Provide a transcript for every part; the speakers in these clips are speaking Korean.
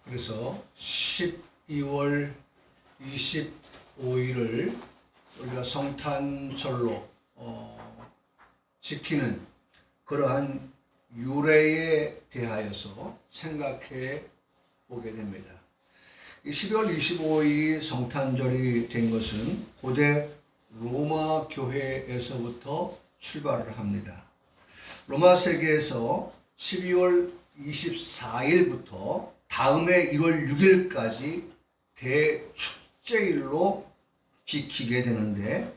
그래서 12월 25일을 우리가 성탄절로 지키는 그러한 유래에 대하여서 생각해 보게 됩니다. 12월 25일이 성탄절이 된 것은 고대 로마 교회에서부터 출발을 합니다. 로마 세계에서 12월 24일부터 다음해 1월 6일까지 대축제일로 지키게 되는데,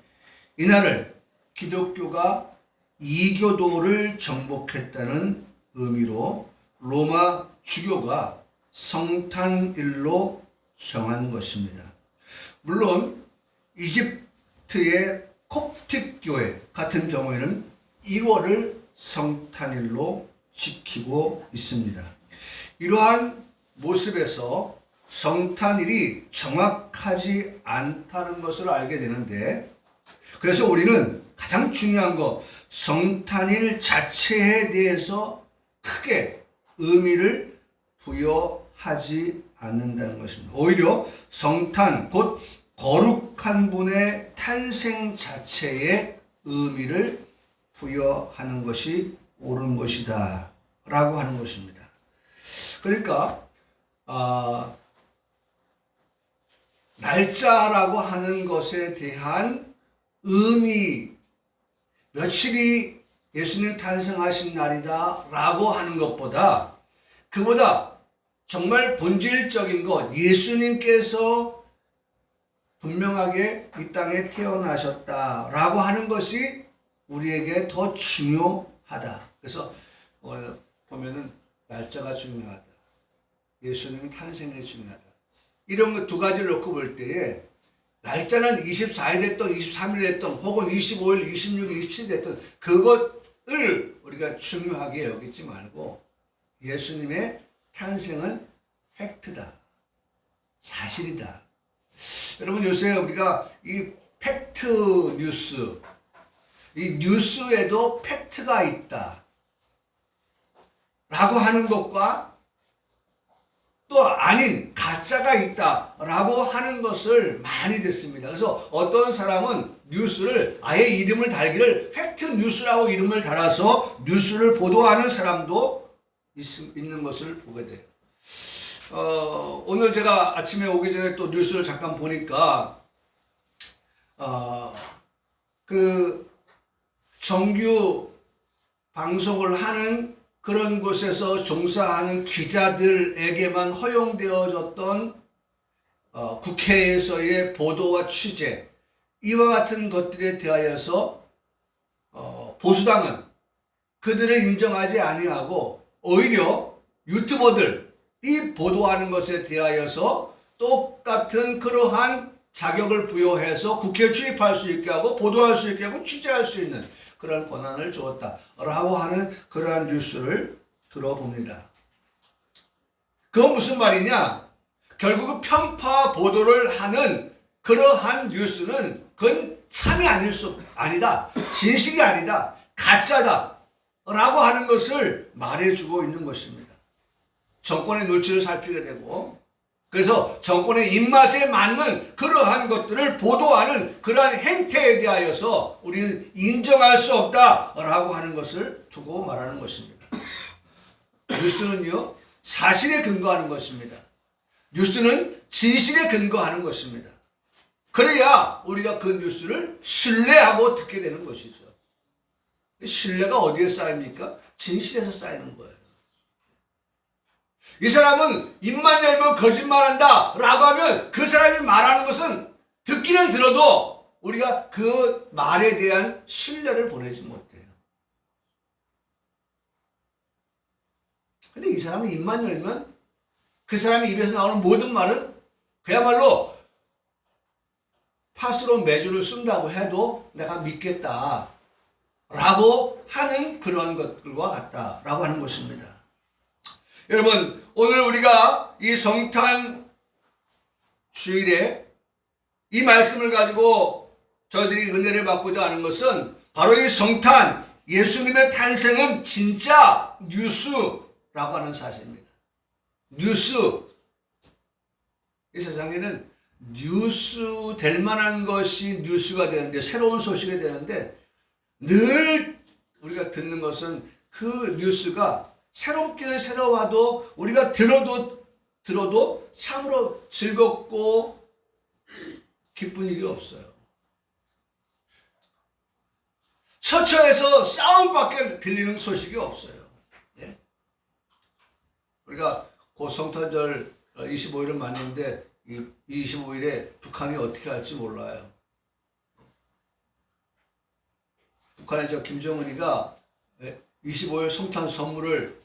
이날을 기독교가 이교도를 정복했다는 의미로 로마 주교가 성탄일로 정한 것입니다. 물론 이집트의 콥틱 교회 같은 경우에는 1월을 성탄일로 지키고 있습니다. 이러한 모습에서 성탄일이 정확하지 않다는 것을 알게 되는데, 그래서 우리는 가장 중요한 것, 성탄일 자체에 대해서 크게 의미를 부여하지 않는다는 것입니다. 오히려 성탄, 곧 거룩한 분의 탄생 자체에 의미를 부여하는 것이 옳은 것이다 라고 하는 것입니다. 그러니까 날짜라고 하는 것에 대한 의미, 며칠이 예수님 탄생하신 날이다 라고 하는 것보다, 그보다 정말 본질적인 것, 예수님께서 분명하게 이 땅에 태어나셨다 라고 하는 것이 우리에게 더 중요하다. 그래서 보면은 날짜가 중요하다, 예수님의 탄생이 중요하다, 이런 거 두 가지를 놓고 볼 때에 날짜는 24일 됐던 23일 됐던 혹은 25일, 26일, 27일 됐던 그것을 우리가 중요하게 여기지 말고 예수님의 탄생은 팩트다, 사실이다. 여러분, 요새 우리가 이 팩트 뉴스, 이 뉴스에도 팩트가 있다 라고 하는 것과 또 아닌 가짜가 있다 라고 하는 것을 많이 듣습니다. 그래서 어떤 사람은 뉴스를 아예 이름을 달기를 팩트 뉴스라고 이름을 달아서 뉴스를 보도하는 사람도 있는 것을 보게 돼요. 오늘 제가 아침에 오기 전에 또 뉴스를 잠깐 보니까 그 정규 방송을 하는 그런 곳에서 종사하는 기자들에게만 허용되어졌던 국회에서의 보도와 취재, 이와 같은 것들에 대하여서 보수당은 그들을 인정하지 아니하고 오히려 유튜버들이 보도하는 것에 대하여서 똑같은 그러한 자격을 부여해서 국회에 출입할 수 있게 하고 보도할 수 있게 하고 취재할 수 있는 그런 권한을 주었다라고 하는 그러한 뉴스를 들어봅니다. 그건 무슨 말이냐? 결국은 편파 보도를 하는 그러한 뉴스는 그건 참이 아니다, 진실이 아니다, 가짜다 라고 하는 것을 말해주고 있는 것입니다. 정권의 눈치를 살피게 되고, 그래서 정권의 입맛에 맞는 그러한 것들을 보도하는 그러한 행태에 대하여서 우리는 인정할 수 없다라고 하는 것을 두고 말하는 것입니다. 뉴스는요, 사실에 근거하는 것입니다. 뉴스는 진실에 근거하는 것입니다. 그래야 우리가 그 뉴스를 신뢰하고 듣게 되는 것이죠. 신뢰가 어디에 쌓입니까? 진실에서 쌓이는 거예요. 이 사람은 입만 열면 거짓말한다 라고 하면 그 사람이 말하는 것은 듣기는 들어도 우리가 그 말에 대한 신뢰를 보내지 못해요. 근데 이 사람은 입만 열면 그 사람의 입에서 나오는 모든 말은 그야말로 팥으로 메주를 쓴다고 해도 내가 믿겠다 라고 하는 그런 것들과 같다라고 하는 것입니다. 여러분, 오늘 우리가 이 성탄 주일에 이 말씀을 가지고 저희들이 은혜를 받고자 하는 것은 바로 이 성탄, 예수님의 탄생은 진짜 뉴스라고 하는 사실입니다. 뉴스, 이 세상에는 뉴스 될 만한 것이 뉴스가 되는데, 새로운 소식이 되는데, 늘 우리가 듣는 것은 그 뉴스가 새롭기는 새로워도 우리가 들어도 참으로 즐겁고 기쁜 일이 없어요. 처처에서 싸움밖에 들리는 소식이 없어요. 예? 우리가 곧 성탄절 25일을 맞는데 이 25일에 북한이 어떻게 할지 몰라요. 북한의 김정은이가 25일 성탄 선물을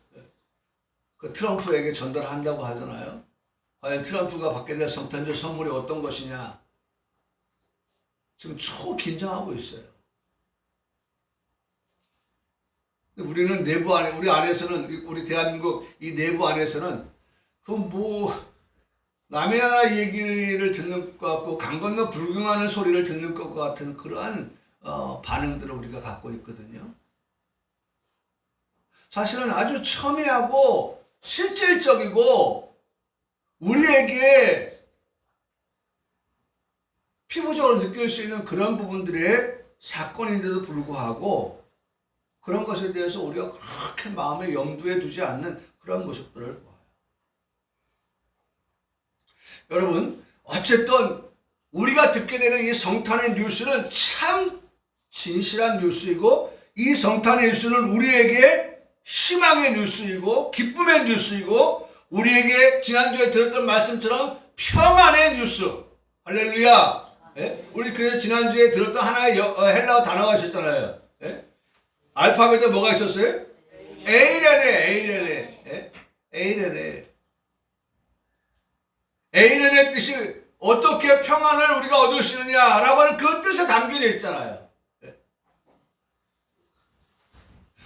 그 트럼프에게 전달한다고 하잖아요. 과연 트럼프가 받게 될 성탄절 선물이 어떤 것이냐. 지금 긴장하고 있어요. 우리는 내부 안에, 우리 안에서는, 우리 대한민국 이 내부 안에서는 남의 나라 얘기를 듣는 것 같고 강 건너 불경하는 소리를 듣는 것 같은 그러한 반응들을 우리가 갖고 있거든요. 사실은 아주 첨예하고 실질적이고 우리에게 피부적으로 느낄 수 있는 그런 부분들의 사건인데도 불구하고 그런 것에 대해서 우리가 그렇게 마음에 염두에 두지 않는 그런 모습들을 보아요. 여러분, 어쨌든 우리가 듣게 되는 이 성탄의 뉴스는 참 진실한 뉴스이고, 이 성탄의 뉴스는 우리에게 희망의 뉴스이고 기쁨의 뉴스이고, 우리에게 지난주에 들었던 말씀처럼 평안의 뉴스. 할렐루야. 예? 우리 그래서 지난주에 들었던 하나의 헬라어 단어가 있었잖아요. 예? 알파벳에 뭐가 있었어요? 에이레네. 에이레네 뜻이 어떻게 평안을 우리가 얻을 수 있느냐라고 하는 그 뜻에 담겨져 있잖아요.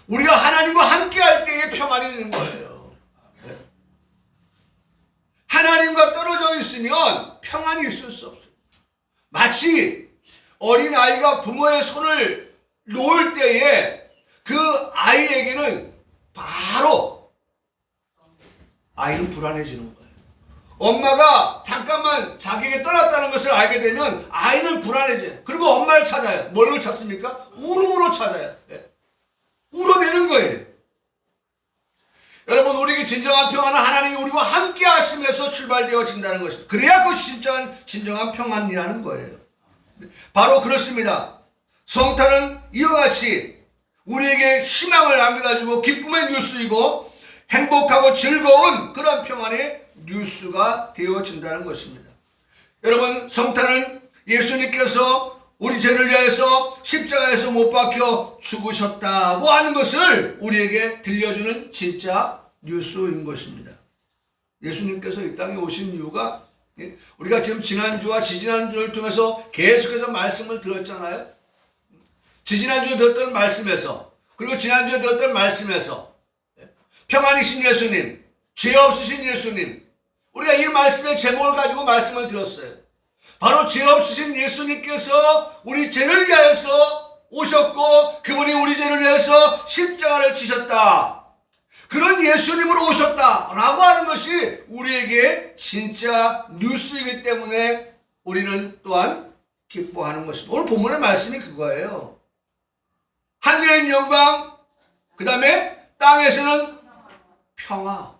우리가 하나님과 함께 할 때에 평안이 있는 거예요. 하나님과 떨어져 있으면 평안이 있을 수 없어요. 마치 어린아이가 부모의 손을 놓을 때에 그 아이에게는 바로 아이는 불안해지는 거예요. 엄마가 잠깐만 자기에게 떠났다는 것을 알게 되면 아이는 불안해져요. 그리고 엄마를 찾아요. 뭘로 찾습니까? 울음으로 찾아요. 울어대는 거예요. 여러분, 우리에게 진정한 평안은 하나님이 우리와 함께 하심에서 출발되어진다는 것입니다. 그래야 그것이 진정한 평안이라는 거예요. 바로 그렇습니다. 성탄은 이와 같이 우리에게 희망을 안겨가지고 기쁨의 뉴스이고 행복하고 즐거운 그런 평안의 뉴스가 되어진다는 것입니다. 여러분, 성탄은 예수님께서 우리 죄를 위하여서 십자가에서 못 박혀 죽으셨다고 하는 것을 우리에게 들려주는 진짜 뉴스인 것입니다. 예수님께서 이 땅에 오신 이유가, 우리가 지금 지난주와 지지난주를 통해서 계속해서 말씀을 들었잖아요. 지지난주에 들었던 말씀에서, 그리고 지난주에 들었던 말씀에서 평안이신 예수님, 죄 없으신 예수님, 우리가 이 말씀의 제목을 가지고 말씀을 들었어요. 바로 죄 없으신 예수님께서 우리 죄를 위하여서 오셨고 그분이 우리 죄를 위하여서 십자가를 지셨다. 그런 예수님으로 오셨다라고 하는 것이 우리에게 진짜 뉴스이기 때문에 우리는 또한 기뻐하는 것입니다. 오늘 본문의 말씀이 그거예요. 하늘의 영광, 그 다음에 땅에서는 평화.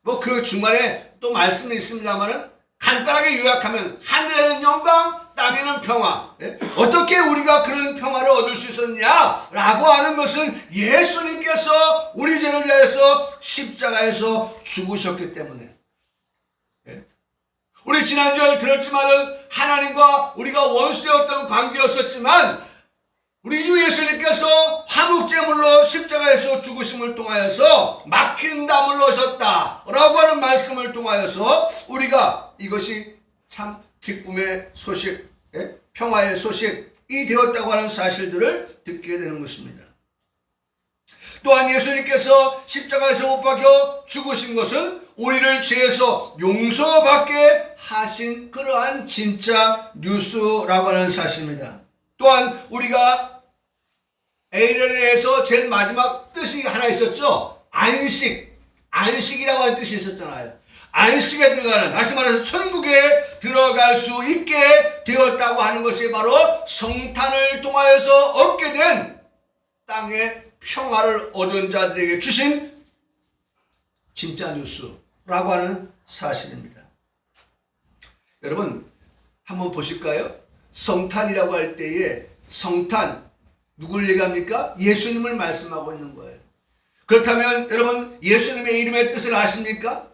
뭐 그 중간에 또 말씀이 있습니다만은 간단하게 요약하면 하늘에는 영광, 땅에는 평화. 어떻게 우리가 그런 평화를 얻을 수 있었냐라고 하는 것은 예수님께서 우리 죄를 위하여서 십자가에서 죽으셨기 때문에. 우리 지난주에 들었지만은 하나님과 우리가 원수되었던 관계였었지만 우리 주 예수님께서 화목제물로 십자가에서 죽으심을 통하여서 막힌 담을 넣으셨다라고 하는 말씀을 통하여서 우리가 이것이 참 기쁨의 소식, 평화의 소식이 되었다고 하는 사실들을 듣게 되는 것입니다. 또한 예수님께서 십자가에서 못 박혀 죽으신 것은 우리를 죄에서 용서받게 하신 그러한 진짜 뉴스라고 하는 사실입니다. 또한 우리가 에이레네에서 제일 마지막 뜻이 하나 있었죠. 안식이라고 하는 뜻이 있었잖아요. 안식에 들어가는, 다시 말해서 천국에 들어갈 수 있게 되었다고 하는 것이 바로 성탄을 통하여서 얻게 된 땅의 평화를 얻은 자들에게 주신 진짜 뉴스라고 하는 사실입니다. 여러분 한번 보실까요? 성탄이라고 할 때에 성탄 누굴 얘기합니까? 예수님을 말씀하고 있는 거예요. 그렇다면 여러분 예수님의 이름의 뜻을 아십니까?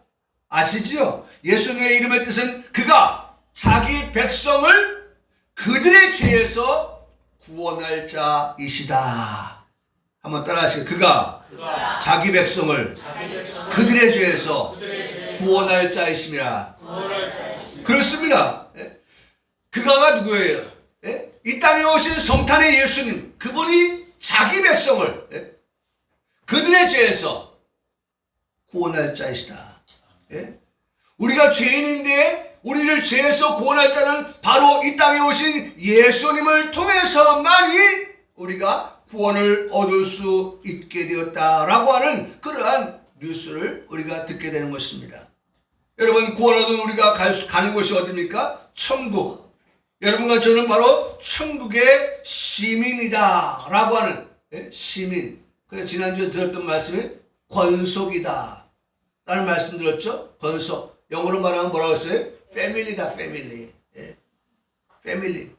아시지요? 예수님의 이름의 뜻은 그가 자기 백성을 그들의 죄에서 구원할 자이시다. 한번 따라하시죠. 그가 자기 백성을 그들의 죄에서 구원할 자이심이라. 그렇습니다. 그가가 누구예요? 이 땅에 오신 성탄의 예수님, 그분이 자기 백성을 그들의 죄에서 구원할 자이시다. 우리가 죄인인데 우리를 죄에서 구원할 자는 바로 이 땅에 오신 예수님을 통해서만이 우리가 구원을 얻을 수 있게 되었다라고 하는 그러한 뉴스를 우리가 듣게 되는 것입니다. 여러분 구원 얻은 우리가 가는 곳이 어디입니까? 천국. 여러분과 저는 바로 천국의 시민이다 라고 하는 시민. 그래서 지난주에 들었던 말씀이 권속이다 라는 말씀 들었죠? 권속. 영어로 말하면 뭐라고 했어요? 패밀리다, 패밀리. 패밀리.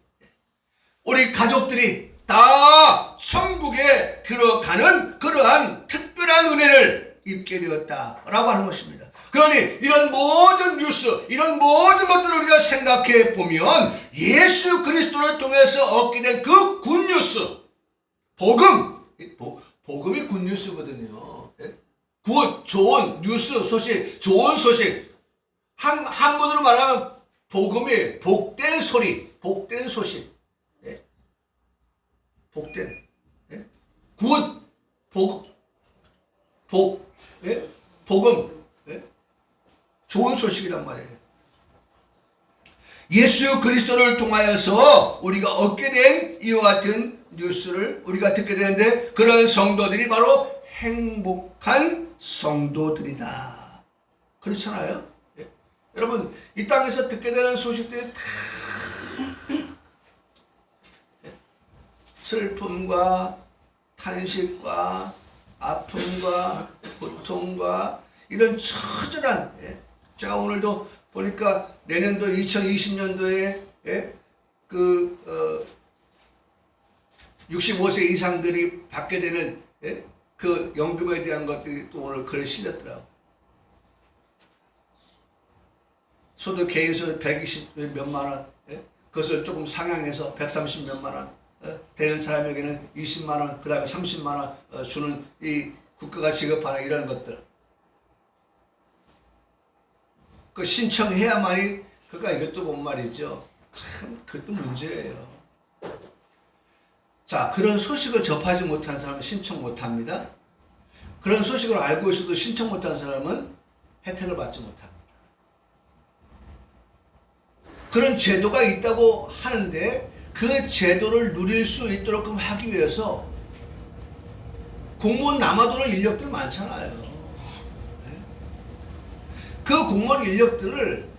우리 가족들이 다 천국에 들어가는 그러한 특별한 은혜를 입게 되었다라고 하는 것입니다. 그러니 이런 모든 뉴스, 이런 모든 것들을 우리가 생각해 보면 예수 그리스도를 통해서 얻게 된 그 굿뉴스, 복음, 복음이 굿뉴스거든요. 굿, 좋은 뉴스, 소식, 좋은 소식. 한문으로 말하면 복음이 복된 소리, 복된 소식. 복된, 굿, 복음, 좋은 소식이란 말이에요. 예수 그리스도를 통하여서 우리가 얻게 된 이와 같은 뉴스를 우리가 듣게 되는데 그런 성도들이 바로 행복한 성도들이다. 그렇잖아요? 여러분 이 땅에서 듣게 되는 소식들이 다 슬픔과 탄식과 아픔과 고통과 이런 처절한, 제가 오늘도 보니까 내년도 2020년도에 65세 이상들이 받게 되는 그 연금에 대한 것들이 또 오늘 글에 실렸더라고요. 소득 개인소득 120 몇만 원, 그것을 조금 상향해서 130 몇만 원 되는 사람에게는 20만 원, 그 다음에 30만 원 주는 이 국가가 지급하는 이런 것들. 그 신청해야만이, 그러니까 이것도 본 말이죠. 참, 그것도 문제예요. 자, 그런 소식을 접하지 못한 사람은 신청 못 합니다. 그런 소식을 알고 있어도 신청 못한 사람은 혜택을 받지 못합니다. 그런 제도가 있다고 하는데 그 제도를 누릴 수 있도록 하기 위해서 공무원 남아도는 인력들 많잖아요. 그 공무원 인력들을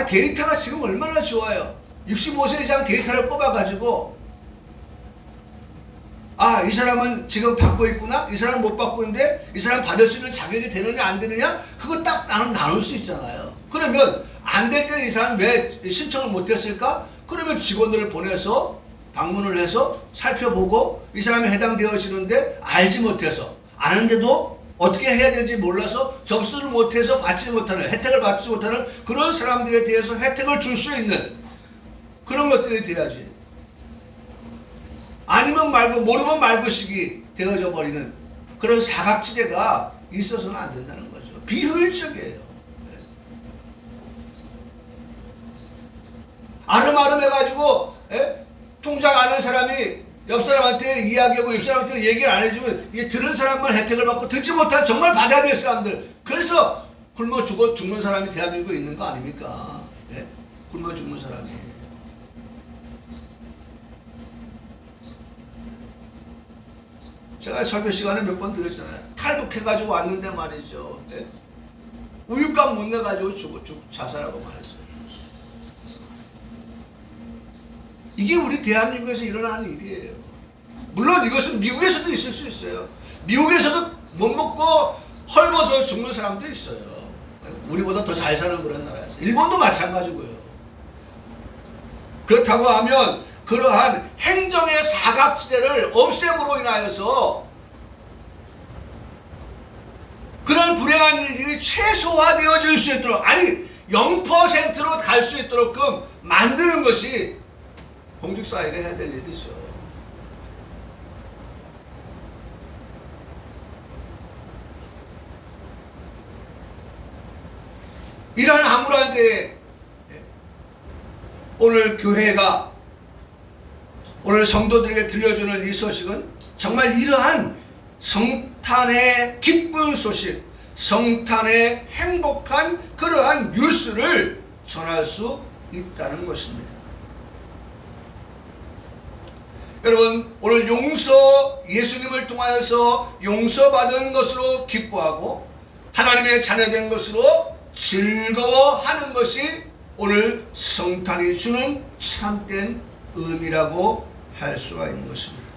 데이터가 지금 얼마나 좋아요. 65세 이상 데이터를 뽑아가지고 이 사람은 지금 받고 있구나, 이 사람은 못 받고 있는데 이 사람 받을 수 있는 자격이 되느냐 안 되느냐 그거 딱 나눌 수 있잖아요. 그러면 안 될 때는 이 사람 왜 신청을 못했을까? 그러면 직원들을 보내서 방문을 해서 살펴보고 이 사람이 해당되어지는데 알지 못해서 아는데도 어떻게 해야 되는지 몰라서 접수를 못해서 받지 못하는, 혜택을 받지 못하는 그런 사람들에 대해서 혜택을 줄 수 있는 그런 것들이 돼야지. 아니면 말고 모르면 말고식이 되어져 버리는 그런 사각지대가 있어서는 안 된다는 거죠. 비효율적이에요. 아름아름 해가지고 통장 아는 사람이 옆 사람한테 이야기하고 옆 사람한테 얘기를 안 해주면 이게 들은 사람만 혜택을 받고 듣지 못한 정말 받아야 될 사람들, 그래서 굶어 죽는 사람이 대한민국에 있는 거 아닙니까? 굶어 죽는 사람이. 제가 설교 시간에 몇 번 들었잖아요. 탈북해가지고 왔는데 말이죠. 우유값 못 내가지고 자살하고 말했어요. 이게 우리 대한민국에서 일어나는 일이에요. 물론 이것은 미국에서도 있을 수 있어요. 미국에서도 못 먹고 헐벗어 죽는 사람도 있어요. 우리보다 더 잘 사는 그런 나라에서. 일본도 마찬가지고요. 그렇다고 하면 그러한 행정의 사각지대를 없앰으로 인하여서 그런 불행한 일들이 최소화되어질 수 있도록, 아니 0%로 갈 수 있도록끔 만드는 것이 공직사회가 해야 될 일이죠. 이러한 암울한 때에 오늘 교회가, 오늘 성도들에게 들려주는 이 소식은 정말 이러한 성탄의 기쁜 소식, 성탄의 행복한 그러한 뉴스를 전할 수 있다는 것입니다. 여러분, 오늘 예수님을 통하여서 용서받은 것으로 기뻐하고 하나님의 자녀된 것으로 즐거워하는 것이 오늘 성탄이 주는 참된 의미라고 할 수가 있는 것입니다.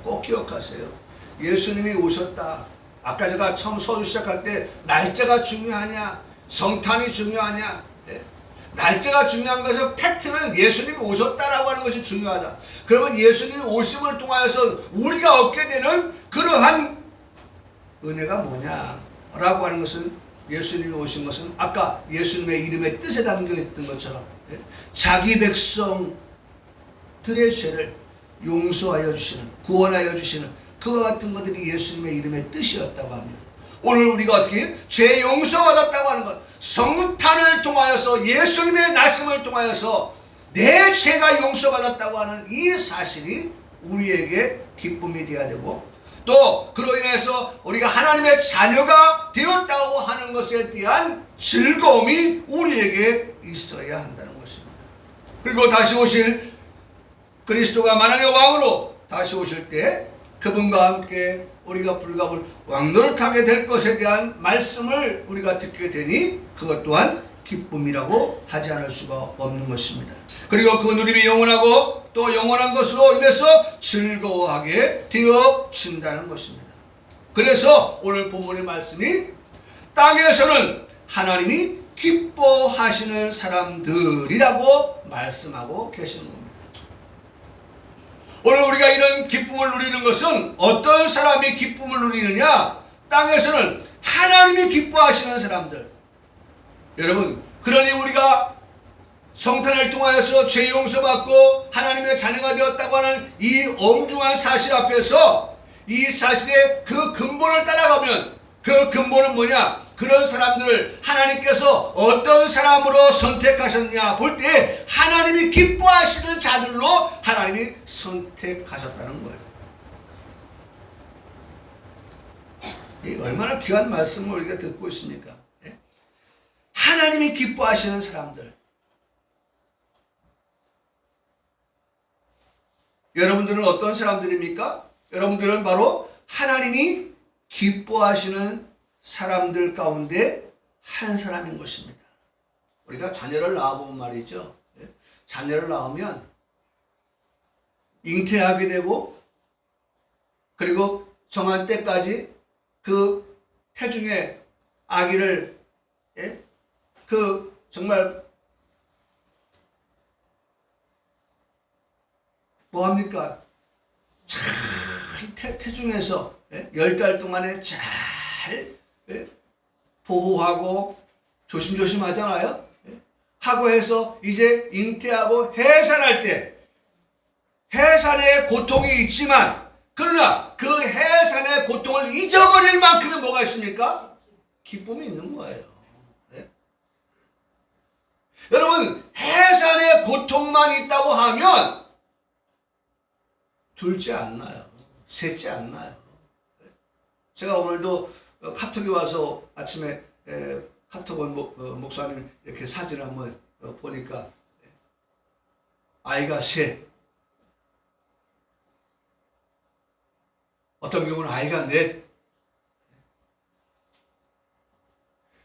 꼭 기억하세요. 예수님이 오셨다. 아까 제가 처음 서두 시작할 때 날짜가 중요하냐, 성탄이 중요하냐, 날짜가 중요한 것은 팩트는 예수님이 오셨다라고 하는 것이 중요하다. 그러면 예수님이 오심을 통하여서 우리가 얻게 되는 그러한 은혜가 뭐냐라고 하는 것은, 예수님이 오신 것은 아까 예수님의 이름의 뜻에 담겨있던 것처럼 자기 백성들의 죄를 용서하여 주시는, 구원하여 주시는 그와 같은 것들이 예수님의 이름의 뜻이었다고 하면, 오늘 우리가 어떻게 죄 용서받았다고 하는 것, 성탄을 통하여서 예수님의 말씀을 통하여서 내 죄가 용서받았다고 하는 이 사실이 우리에게 기쁨이 되어야 되고, 또 그로 인해서 우리가 하나님의 자녀가 되었다고 하는 것에 대한 즐거움이 우리에게 있어야 한다는 것입니다. 그리고 다시 오실 그리스도가 만왕의 왕으로 다시 오실 때 그분과 함께 우리가 불가불 왕노릇하게 될 것에 대한 말씀을 우리가 듣게 되니 그것 또한 기쁨이라고 하지 않을 수가 없는 것입니다. 그리고 그 누림이 영원하고 또 영원한 것으로 인해서 즐거워하게 되어진다는 것입니다. 그래서 오늘 본문의 말씀이 땅에서는 하나님이 기뻐하시는 사람들이라고 말씀하고 계시는 겁니다. 오늘 우리가 이런 기쁨을 누리는 것은 어떤 사람이 기쁨을 누리느냐? 땅에서는 하나님이 기뻐하시는 사람들. 여러분, 그러니 우리가 성탄을 통하여서 죄 용서받고 하나님의 자녀가 되었다고 하는 이 엄중한 사실 앞에서 이 사실의 그 근본을 따라가면, 그 근본은 뭐냐? 그런 사람들을 하나님께서 어떤 사람으로 선택하셨냐 볼 때 하나님이 기뻐하시는 자들로 하나님이 선택하셨다는 거예요. 얼마나 귀한 말씀을 우리가 듣고 있습니까? 하나님이 기뻐하시는 사람들. 여러분들은 어떤 사람들입니까? 여러분들은 바로 하나님이 기뻐하시는 사람들 가운데 한 사람인 것입니다. 우리가 자녀를 낳아보면 말이죠. 자녀를 낳으면 잉태하게 되고, 그리고 정한 때까지 그 태중의 아기를 정말 뭐합니까? 잘 태중에서 10달 동안에 잘 보호하고 조심조심 하잖아요. 하고 해서 이제 잉태하고 해산할 때 해산의 고통이 있지만, 그러나 그 해산의 고통을 잊어버릴 만큼의 뭐가 있습니까? 기쁨이 있는 거예요. 여러분, 해산의 고통만 있다고 하면 둘째 안 나요. 셋째 안 나요. 제가 오늘도 카톡이 와서 아침에 카톡 온 목사님 이렇게 사진을 한번 보니까 아이가 셋, 어떤 경우는 아이가 넷.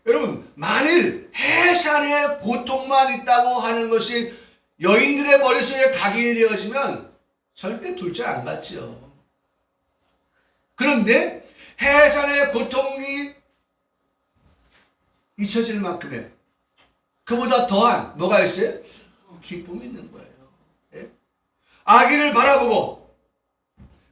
여러분, 만일 해산의 고통만 있다고 하는 것이 여인들의 머릿속에 각인이 되어지면 절대 둘째 안 갔죠. 그런데 해산의 고통이 잊혀질 만큼의 그보다 더한 뭐가 있어요? 기쁨이 있는 거예요. 예? 아기를 바라보고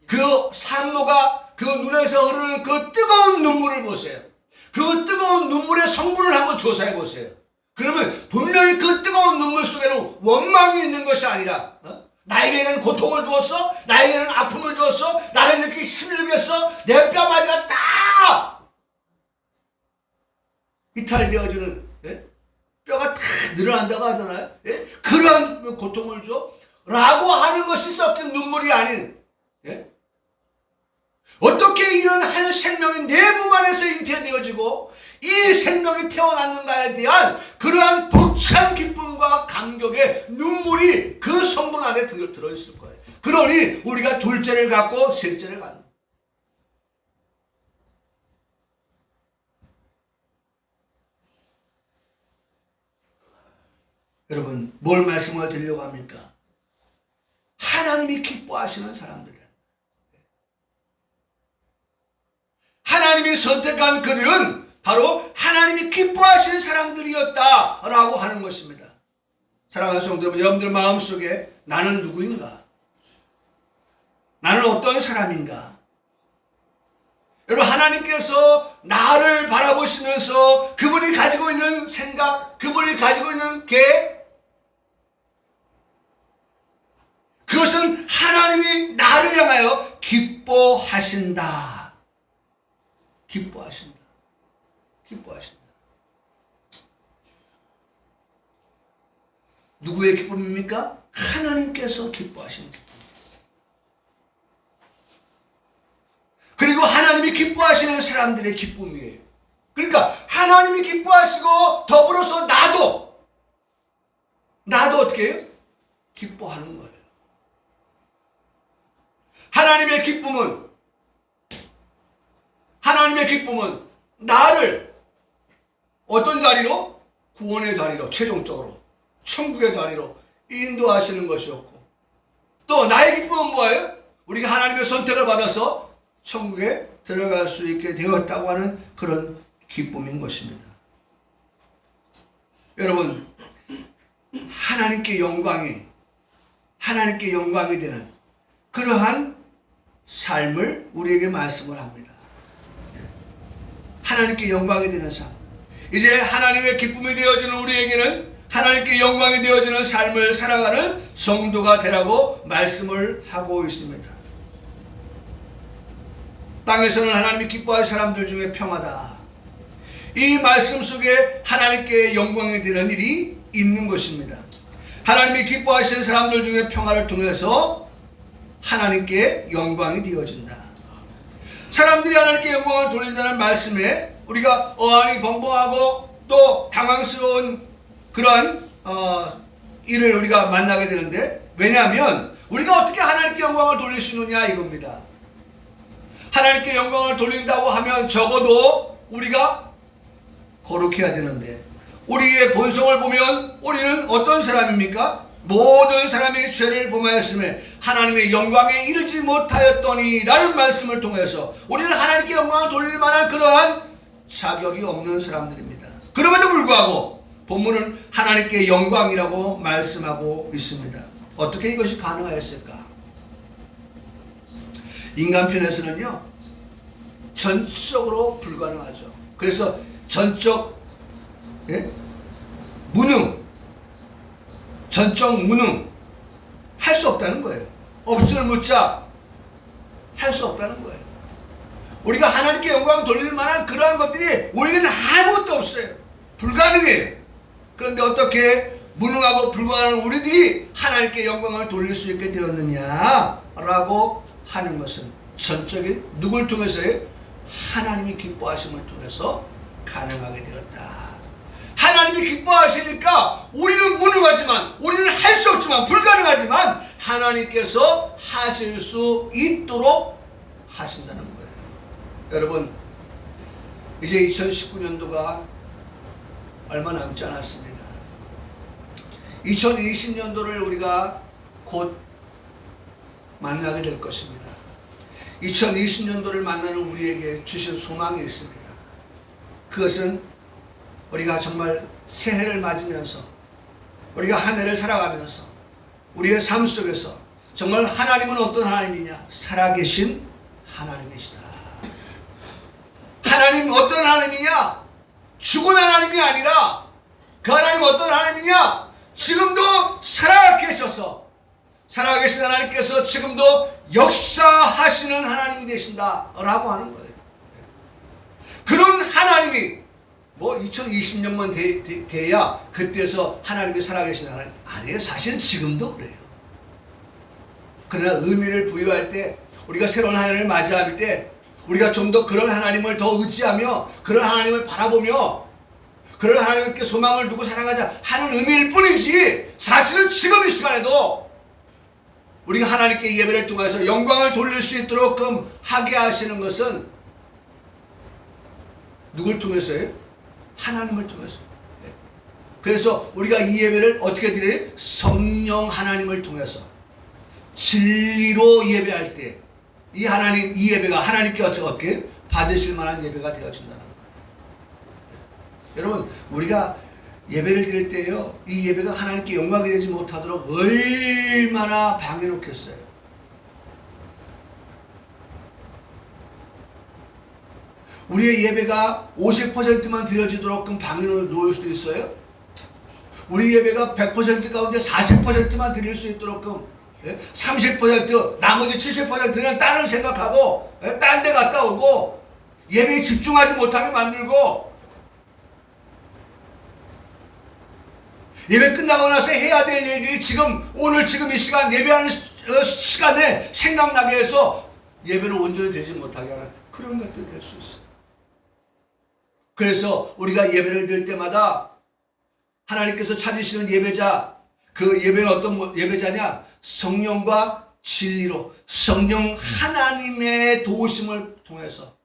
그 산모가 그 눈에서 흐르는 그 뜨거운 눈물을 보세요. 그 뜨거운 눈물의 성분을 한번 조사해 보세요. 그러면 분명히 그 뜨거운 눈물 속에는 원망이 있는 것이 아니라 나에게는 고통을 주었어? 나에게는 아픔을 주었어? 나를 이렇게 힘들게 했어? 내 뼈마디가 다 이탈되어지는 뼈가 다 늘어난다고 하잖아요. 그러한 고통을 줘? 라고 하는 것이 섞인 눈물이 아닌 어떻게 이런 한 생명이 내 몸 안에서 잉태되어지고 이 생명이 태어났는가에 대한 그러한 벅찬 기쁨과 감격의 눈물이 그 성분 안에 들어있을 거예요. 그러니 우리가 둘째를 갖고 셋째를 갖는 거예요. 여러분, 뭘 말씀을 드리려고 합니까? 하나님이 기뻐하시는 사람들이에요. 하나님이 선택한 그들은 바로 하나님이 기뻐하시는 사람들이었다라고 하는 것입니다. 사랑하는 성도 여러분, 여러분들 마음속에 나는 누구인가? 나는 어떤 사람인가? 여러분, 하나님께서 나를 바라보시면서 그분이 가지고 있는 생각, 그분이 가지고 있는 계획, 그것은 하나님이 나를 향하여 기뻐하신다. 기뻐하신다. 기뻐하신다. 누구의 기쁨입니까? 하나님께서 기뻐하시는 기쁨. 그리고 하나님이 기뻐하시는 사람들의 기쁨이에요. 그러니까 하나님이 기뻐하시고 더불어서 나도 어떻게 해요? 기뻐하는 거예요. 하나님의 기쁨은 나를 어떤 자리로? 구원의 자리로, 최종적으로 천국의 자리로 인도하시는 것이었고, 또 나의 기쁨은 뭐예요? 우리가 하나님의 선택을 받아서 천국에 들어갈 수 있게 되었다고 하는 그런 기쁨인 것입니다. 여러분, 하나님께 영광이 되는 그러한 삶을 우리에게 말씀을 합니다. 하나님께 영광이 되는 삶. 이제 하나님의 기쁨이 되어지는 우리에게는 하나님께 영광이 되어지는 삶을 살아가는 성도가 되라고 말씀을 하고 있습니다. 땅에서는 하나님이 기뻐할 사람들 중에 평하다. 이 말씀 속에 하나님께 영광이 되는 일이 있는 것입니다. 하나님이 기뻐하시는 사람들 중에 평화를 통해서 하나님께 영광이 되어진다. 사람들이 하나님께 영광을 돌린다는 말씀에 우리가 어안이 벙벙하고 또 당황스러운 그러한 일을 우리가 만나게 되는데, 왜냐하면 우리가 어떻게 하나님께 영광을 돌릴 수 있느냐 이겁니다. 하나님께 영광을 돌린다고 하면 적어도 우리가 거룩해야 되는데, 우리의 본성을 보면 우리는 어떤 사람입니까? 모든 사람이 죄를 범하였음에 하나님의 영광에 이르지 못하였더니 라는 말씀을 통해서 우리는 하나님께 영광을 돌릴 만한 그러한 자격이 없는 사람들입니다. 그럼에도 불구하고 본문은 하나님께 영광이라고 말씀하고 있습니다. 어떻게 이것이 가능하였을까? 인간편에서는요, 전적으로 불가능하죠. 그래서 전적 무능, 전적 무능, 할 수 없다는 거예요. 없을 묻자 할 수 없다는 거예요. 우리가 하나님께 영광 돌릴 만한 그러한 것들이 우리에게는 아무것도 없어요. 불가능해요. 그런데 어떻게 무능하고 불가능한 우리들이 하나님께 영광을 돌릴 수 있게 되었느냐라고 하는 것은 전적인 누굴 통해서요? 하나님이 기뻐하심을 통해서 가능하게 되었다. 하나님이 기뻐하시니까 우리는 무능하지만, 우리는 할 수 없지만, 불가능하지만 하나님께서 하실 수 있도록 하신다는 거예요. 여러분, 이제 2019년도가 얼마 남지 않았습니다. 2020년도를 우리가 곧 만나게 될 것입니다. 2020년도를 만나는 우리에게 주신 소망이 있습니다. 그것은 우리가 정말 새해를 맞으면서 우리가 한 해를 살아가면서 우리의 삶 속에서 정말 하나님은 어떤 하나님이냐? 살아계신 하나님이시다. 하나님 어떤 하나님이냐? 죽은 하나님이 아니라 그 하나님 어떤 하나님이냐? 지금도 살아계셔서 살아계신 하나님께서 지금도 역사하시는 하나님이 되신다 라고 하는 거예요. 그런 하나님이 뭐 2020년만 돼야 그때서 하나님이 살아계신 하나님 아니에요. 사실은 지금도 그래요. 그러나 의미를 부여할 때 우리가 새로운 한 해를 맞이할 때 우리가 좀 더 그런 하나님을 더 의지하며 그런 하나님을 바라보며 그런 하나님께 소망을 두고 살아가자 하는 의미일 뿐이지, 사실은 지금 이 시간에도 우리가 하나님께 예배를 통해서 영광을 돌릴 수 있도록 하게 하시는 것은 누굴 통해서요? 하나님을 통해서. 그래서 우리가 이 예배를 어떻게 드려요? 성령 하나님을 통해서 진리로 예배할 때 이 하나님, 이 예배가 하나님께 어떻게 받으실 만한 예배가 되어진다는 거예요. 여러분, 우리가 예배를 드릴 때요, 이 예배가 하나님께 영광이 되지 못하도록 얼마나 방해놓겠어요. 우리의 예배가 50%만 드려지도록 방해를 놓을 수도 있어요. 우리 예배가 100% 가운데 40%만 드릴 수 있도록 30% 나머지 70%는 다른 생각하고 딴 데 갔다 오고 예배에 집중하지 못하게 만들고, 예배 끝나고 나서 해야 될 일들이 지금 오늘 지금 이 시간 예배하는 시간에 생각나게 해서 예배를 온전히 드리지 못하게 하는 그런 것들이 될 수 있어요. 그래서 우리가 예배를 드릴 때마다 하나님께서 찾으시는 예배자, 그 예배는 어떤 예배자냐? 성령과 진리로 성령 하나님의 도우심을 통해서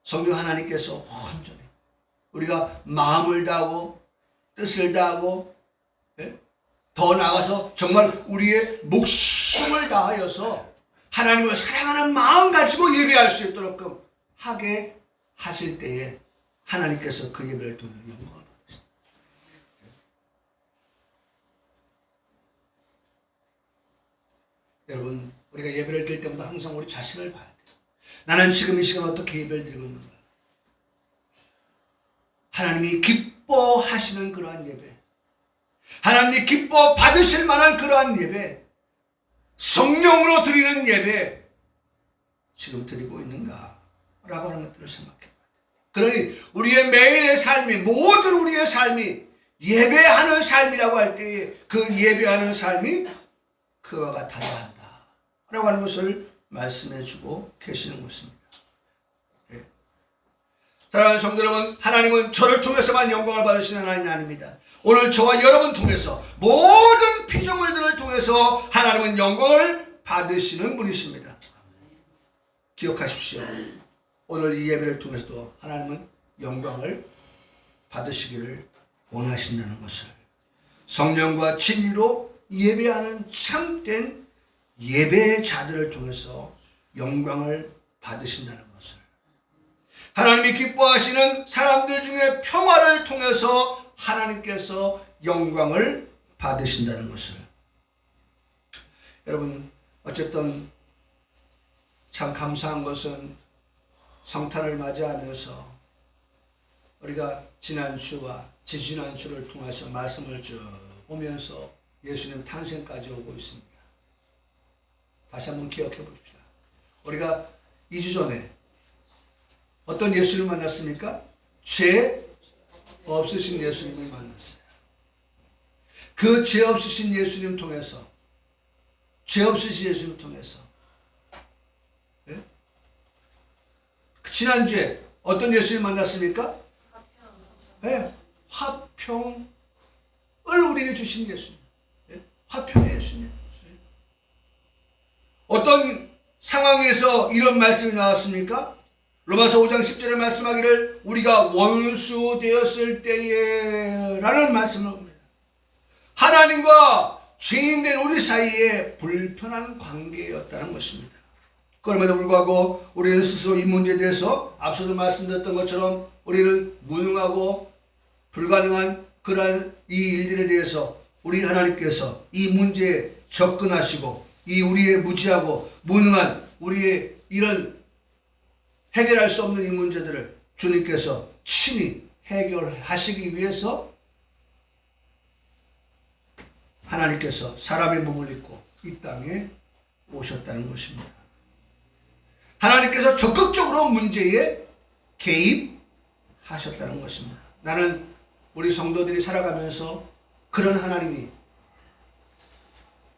성령 하나님께서 온전히 우리가 마음을 다하고 뜻을 다하고 더 나아가서 정말 우리의 목숨을 다하여서 하나님을 사랑하는 마음 가지고 예배할 수 있도록 하게 하실 때에 하나님께서 그 예배를 통해 영광을 받으십니다. 여러분, 우리가 예배를 드릴 때마다 항상 우리 자신을 봐야 돼요. 나는 지금 이 시간 어떻게 예배를 드리고 있는가? 하나님이 기뻐하시는 그러한 예배, 하나님이 기뻐 받으실 만한 그러한 예배, 성령으로 드리는 예배 지금 드리고 있는가? 라고 하는 것들을 생각해 봐야 돼요. 그러니 우리의 매일의 삶이, 모든 우리의 삶이 예배하는 삶이라고 할 때에 그 예배하는 삶이 그와 같아야 한다 라고 하는 것을 말씀해 주고 계시는 것입니다. 네. 사랑하는 성도 여러분, 하나님은 저를 통해서만 영광을 받으시는 하나님이 아닙니다. 오늘 저와 여러분 통해서 모든 피조물들을 통해서 하나님은 영광을 받으시는 분이십니다. 기억하십시오. 오늘 이 예배를 통해서도 하나님은 영광을 받으시기를 원하신다는 것을, 성령과 진리로 예배하는 참된 예배자들을 통해서 영광을 받으신다는 것을, 하나님이 기뻐하시는 사람들 중에 평화를 통해서 하나님께서 영광을 받으신다는 것을. 여러분, 어쨌든 참 감사한 것은 성탄을 맞이하면서 우리가 지난주와 지지난주를 통해서 말씀을 쭉 보면서 예수님 탄생까지 오고 있습니다. 다시 한번 기억해 봅시다. 우리가 2주 전에 어떤 예수님을 만났습니까? 죄 없으신 예수님을 만났어요. 그 죄 없으신 예수님 통해서, 죄 없으신 예수님 통해서, 네? 지난주에 어떤 예수님 만났습니까? 네, 화평을 우리에게 주신 예수님. 네? 화평의 예수님. 어떤 상황에서 이런 말씀이 나왔습니까? 로마서 5장 10절에 말씀하기를 우리가 원수 되었을 때에 라는 말씀을 합니다. 하나님과 죄인된 우리 사이에 불편한 관계였다는 것입니다. 그럼에도 불구하고 우리는 스스로 이 문제에 대해서 앞서도 말씀드렸던 것처럼 우리는 무능하고 불가능한 그러한 이 일들에 대해서 우리 하나님께서 이 문제에 접근하시고 이 우리의 무지하고 무능한 우리의 이런 해결할 수 없는 이 문제들을 주님께서 친히 해결하시기 위해서 하나님께서 사람의 몸을 입고 이 땅에 오셨다는 것입니다. 하나님께서 적극적으로 문제에 개입하셨다는 것입니다. 나는 우리 성도들이 살아가면서 그런 하나님이,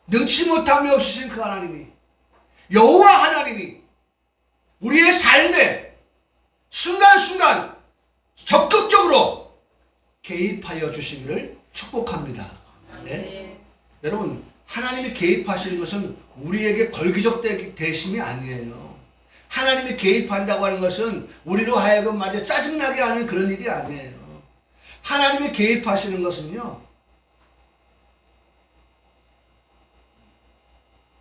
능치 못함이 없으신 그 하나님이, 여호와 하나님이 우리의 삶에 순간순간 적극적으로 개입하여 주시기를 축복합니다. 네? 여러분, 하나님이 개입하시는 것은 우리에게 걸기적 대심이 아니에요. 하나님이 개입한다고 하는 것은 우리로 하여금 말이야 짜증나게 하는 그런 일이 아니에요. 하나님이 개입하시는 것은요,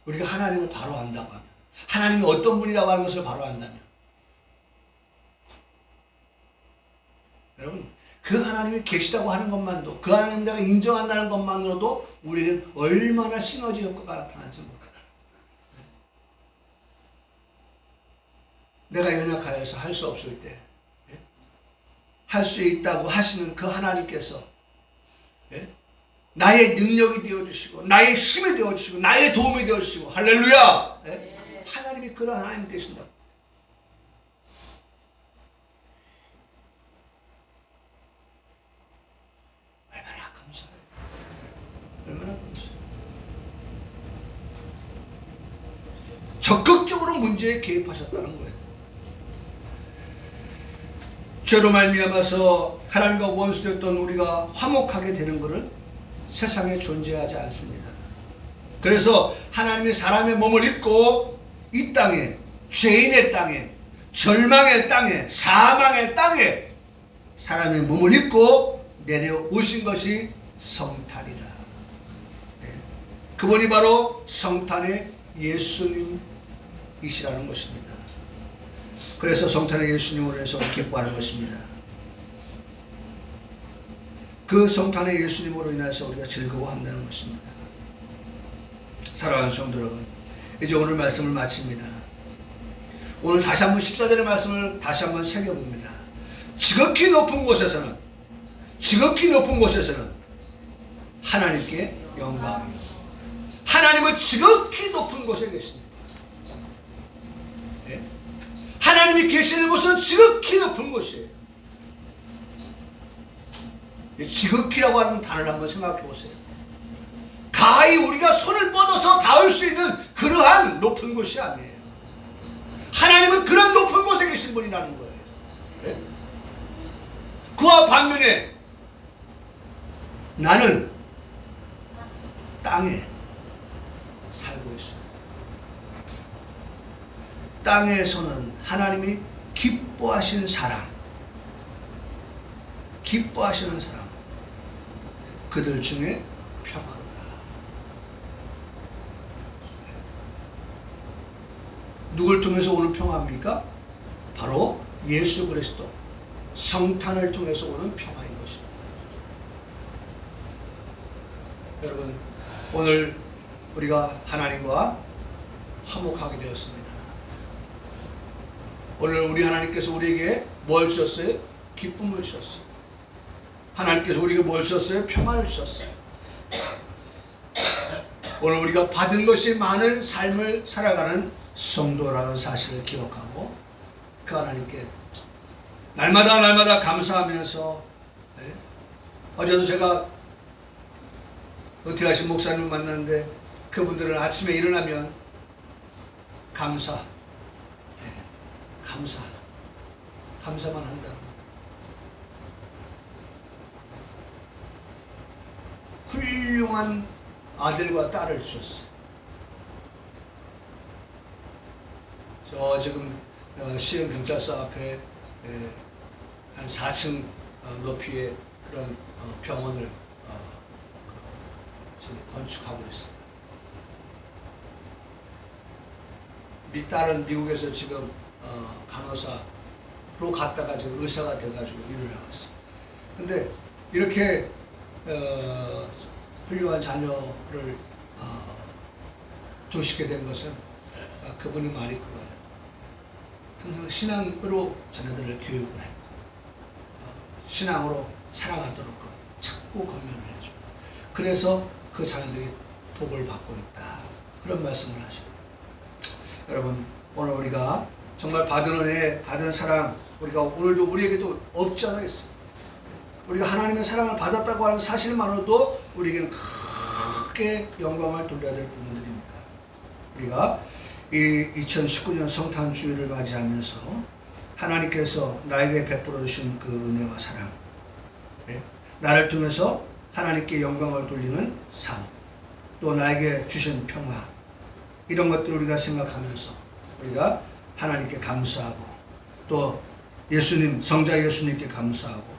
우리가 하나님을 바로 안다고 하면, 하나님이 어떤 분이라고 하는 것을 바로 안다면, 여러분, 그 하나님이 계시다고 하는 것만도, 그 하나님을 내가 인정한다는 것만으로도 우리는 얼마나 시너지 효과가 나타나는지 몰라요. 내가 연약하여서 할 수 없을 때 할 수 있다고 하시는 그 하나님께서 나의 능력이 되어주시고 나의 힘이 되어주시고 나의 도움이 되어주시고, 할렐루야! 하나님이 그런 하나님 되신다. 얼마나 감사해요. 얼마나 감사해요. 적극적으로 문제에 개입하셨다는 거예요. 죄로 말미암아서 하나님과 원수되었던 우리가 화목하게 되는 것은 세상에 존재하지 않습니다. 그래서 하나님이 사람의 몸을 입고 이 땅에, 죄인의 땅에, 절망의 땅에, 사망의 땅에 사람의 몸을 입고 내려오신 것이 성탄이다. 그분이 바로 성탄의 예수님이시라는 것입니다. 그래서 성탄의 예수님으로 해서 기뻐하는 것입니다. 그 성탄의 예수님으로 인해서 우리가 즐거워한다는 것입니다. 사랑하는 성도 여러분, 이제 오늘 말씀을 마칩니다. 오늘 다시 한번 14절의 말씀을 다시 한번 새겨봅니다. 지극히 높은 곳에서는 하나님께 영광이요. 하나님은 지극히 높은 곳에 계십니다. 하나님이 계시는 곳은 지극히 높은 곳이에요. 지극히라고 하는 단어를 한번 생각해 보세요. 가히 우리가 손을 뻗어서 닿을 수 있는 그러한 높은 곳이 아니에요. 하나님은 그런 높은 곳에 계신 분이라는 거예요. 그와 반면에 나는 땅에 살고 있어요. 땅에서는 하나님이 기뻐하시는 사람, 그들 중에 평화로다. 누굴 통해서 오는 평화입니까? 바로 예수 그리스도 성탄을 통해서 오는 평화인 것입니다. 여러분, 오늘 우리가 하나님과 화목하게 되었습니다. 오늘 우리 하나님께서 우리에게 뭘 주셨어요? 기쁨을 주셨어요. 하나님께서 우리에게 뭘 주셨어요? 평화를 주셨어요. 오늘 우리가 받은 것이 많은 삶을 살아가는 성도라는 사실을 기억하고 그 하나님께 날마다 감사하면서, 어제도 제가 은퇴하신 목사님을 만났는데 그분들은 아침에 일어나면 감사만 한다. 훌륭한 아들과 딸을 주셨어요. 저 지금 시흥 경찰서 앞에 한 4층 높이의 그런 병원을 지금 건축하고 있습니다. 딸은 미국에서 지금 간호사로 갔다가 지금 의사가 돼가지고 일을 하고 있어요. 근데 이렇게 훌륭한 자녀를 두시게 된 것은 그분이 말이 그거예요. 항상 신앙으로 자녀들을 교육을 했고 신앙으로 살아가도록 자꾸 권면을 해주고 그래서 그 자녀들이 복을 받고 있다. 그런 말씀을 하시고 여러분 오늘 우리가 정말 받은 은혜, 받은 사랑 우리가 오늘도 우리에게도 없지 않아 있어요. 우리가 하나님의 사랑을 받았다고 하는 사실만으로도 우리에게는 크게 영광을 돌려야 될 부분들입니다. 우리가 이 2019년 성탄주일을 맞이하면서 하나님께서 나에게 베풀어 주신 그 은혜와 사랑, 나를 통해서 하나님께 영광을 돌리는 삶, 또 나에게 주신 평화, 이런 것들을 우리가 생각하면서 우리가 하나님께 감사하고 또 예수님, 성자 예수님께 감사하고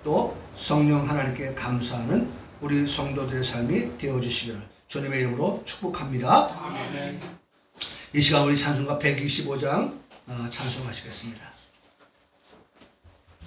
또 성령 하나님께 감사하는 우리 성도들의 삶이 되어주시기를 주님의 이름으로 축복합니다. 아멘. 이 시간 우리 찬송가 125장 찬송하시겠습니다.